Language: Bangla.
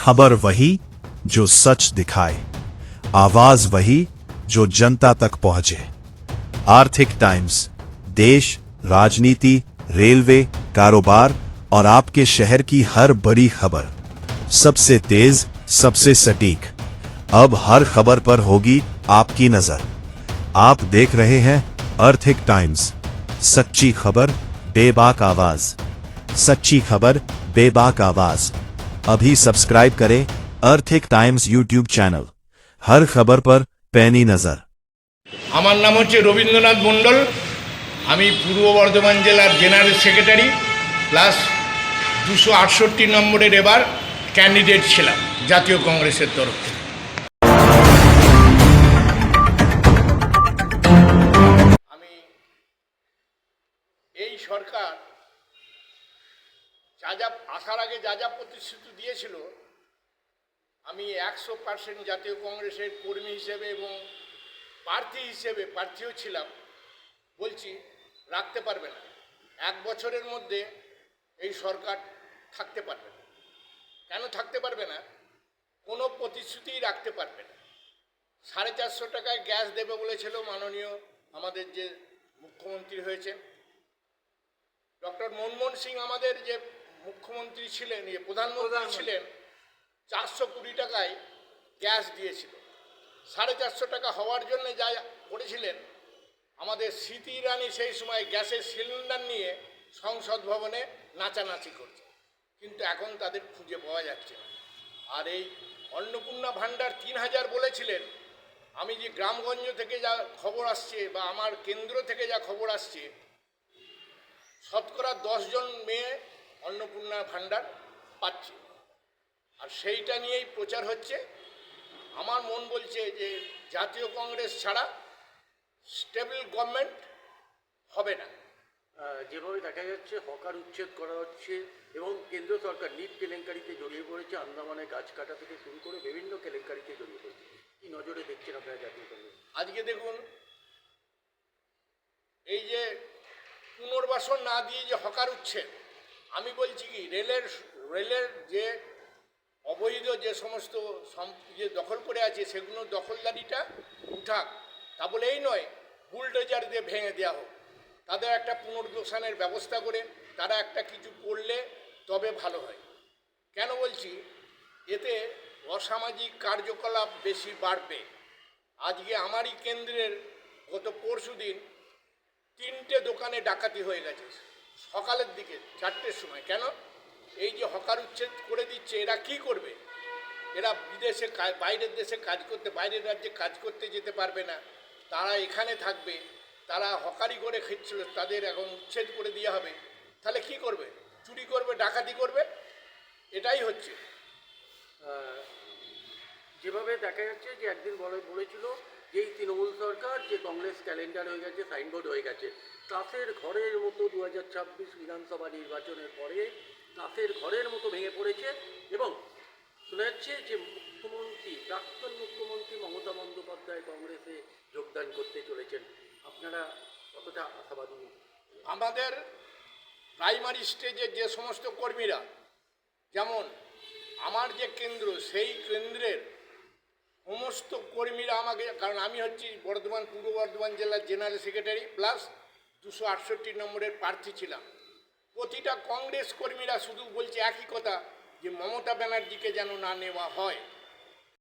खबर वही जो सच दिखाए, आवाज वही जो जनता तक पहुंचे। आर्थिक टाइम्स, देश, राजनीति, रेलवे, कारोबार और आपके शहर की हर बड़ी खबर, सबसे तेज, सबसे सटीक। अब हर खबर पर होगी आपकी नजर। आप देख रहे हैं आर्थिक टाइम्स, सच्ची खबर, बेबाक आवाज। सच्ची खबर, बेबाक आवाज। अभी सब्सक्राइब करें आर्थिक टाइम्स यूट्यूब चैनल। हर खबर पर पैनी नजर। আমার নাম হচ্ছে রবীন্দ্রনাথ মণ্ডল। আমি পূর্ব বর্ধমান জেলার জেনারেল সেক্রেটারি প্লাস 268 নম্বরের এবার ক্যান্ডিডেট ছিলাম জাতীয় কংগ্রেসের তরফ থেকে। আমি এই সরকার যা আসার আগে যা প্রতিশ্রুতি দিয়েছিল, আমি 100% জাতীয় কংগ্রেসের কর্মী হিসেবে এবং প্রার্থী হিসেবে প্রার্থীও ছিলাম, বলছি রাখতে পারবে না। 1 বছরের মধ্যে এই সরকার থাকতে পারবে না। কেন থাকতে পারবে না? কোনো প্রতিশ্রুতিই রাখতে পারবে না। 450 টাকায় গ্যাস দেবে বলেছিল মাননীয় আমাদের যে মুখ্যমন্ত্রী হয়েছেন ডক্টর মনমোহন সিং, আমাদের যে মুখ্যমন্ত্রী ছিলেন, প্রধানমন্ত্রী ছিলেন, 420 টাকায় গ্যাস দিয়েছিল। 450 টাকা হওয়ার জন্য যা করেছিলেন, আমাদের স্মৃতি ইরানি সেই সময় গ্যাসের সিলিন্ডার নিয়ে সংসদ ভবনে নাচানাচি করছে, কিন্তু এখন তাদের খুঁজে পাওয়া যাচ্ছে না। আর এই অন্নপূর্ণা ভাণ্ডার 3000 বলেছিলেন। আমি যে গ্রামগঞ্জ থেকে যা খবর আসছে বা আমার কেন্দ্র থেকে যা খবর আসছে, শতকরা 10 জন মেয়ে অন্নপূর্ণা ভাণ্ডার পাচ্ছে, আর সেইটা নিয়েই প্রচার হচ্ছে। আমার মন বলছে যে জাতীয় কংগ্রেস ছাড়া স্টেবল গভর্নমেন্ট হবে না। যেভাবে দেখা যাচ্ছে হকার উচ্ছেদ করা হচ্ছে এবং কেন্দ্র সরকার নিট কেলেঙ্কারিতে জড়িয়ে পড়েছে, আন্দামানে গাছ কাটা থেকে শুরু করে বিভিন্ন কেলেঙ্কারিতে জড়িয়ে পড়েছে, কি নজরে দেখছেন আপনারা জাতীয় কংগ্রেস? আজকে দেখুন, এই যে পুনর্বাসন না দিয়ে যে হকার উচ্ছেদ, আমি বলছি কি রেলের যে অবৈধ যে সমস্ত যে দখল করে আছে সেগুলো দখলদারিটা উঠাক। তা বলে এই নয় বুলডোজার দিয়ে ভেঙে দেওয়া হোক। তাদের একটা পুনর্বাসনের ব্যবস্থা করে তারা একটা কিছু করলে তবে ভালো হয়। কেন বলছি? এতে অসামাজিক কার্যকলাপ বেশি বাড়বে। আজকে আমারই কেন্দ্রের গত পরশুদিন 3টে দোকানে ডাকাতি হয়ে গেছে সকালের দিকে 4টের সময়। কেন? এই যে হকার উচ্ছেদ করে দিচ্ছে, এরা কি করবে? এরা বিদেশে বাইরের দেশে কাজ করতে, বাইরের রাজ্যে কাজ করতে যেতে পারবে না, তারা এখানে থাকবে। তারা হকারি করে খেয়েছিল, তাদের এখন উচ্ছেদ করে দেওয়া হবে। তাহলে কি করবে? চুরি করবে, ডাকাতি করবে। এটাই হচ্ছে। যেভাবে দেখা যাচ্ছে যে একদিন বলেছিল যে এই তৃণমূল সরকার যে কংগ্রেস ক্যালেন্ডার হয়ে গেছে, সাইনবোর্ড হয়ে গেছে, তাসের ঘরের মতো 2026 বিধানসভা নির্বাচনের পরে তাসের ঘরের মতো ভেঙে পড়েছে এবং শোনা যাচ্ছে যে প্রাক্তন মুখ্যমন্ত্রী মমতা বন্দ্যোপাধ্যায় কংগ্রেসে যোগদান করতে চলেছেন। আপনারা কতটা আশাবাদী? আমাদের প্রাইমারি স্টেজের যে সমস্ত কর্মীরা, যেমন আমার যে কেন্দ্র, সেই কেন্দ্রের সমস্ত কর্মীরা আমাকে, কারণ আমি হচ্ছি পূর্ব বর্ধমান জেলার জেনারেল সেক্রেটারি প্লাস 268 নম্বরের প্রার্থী ছিলাম। প্রতিটা কংগ্রেস কর্মীরা শুধু বলছে একই কথা, যে মমতা ব্যানার্জিকে যেন না নেওয়া হয়।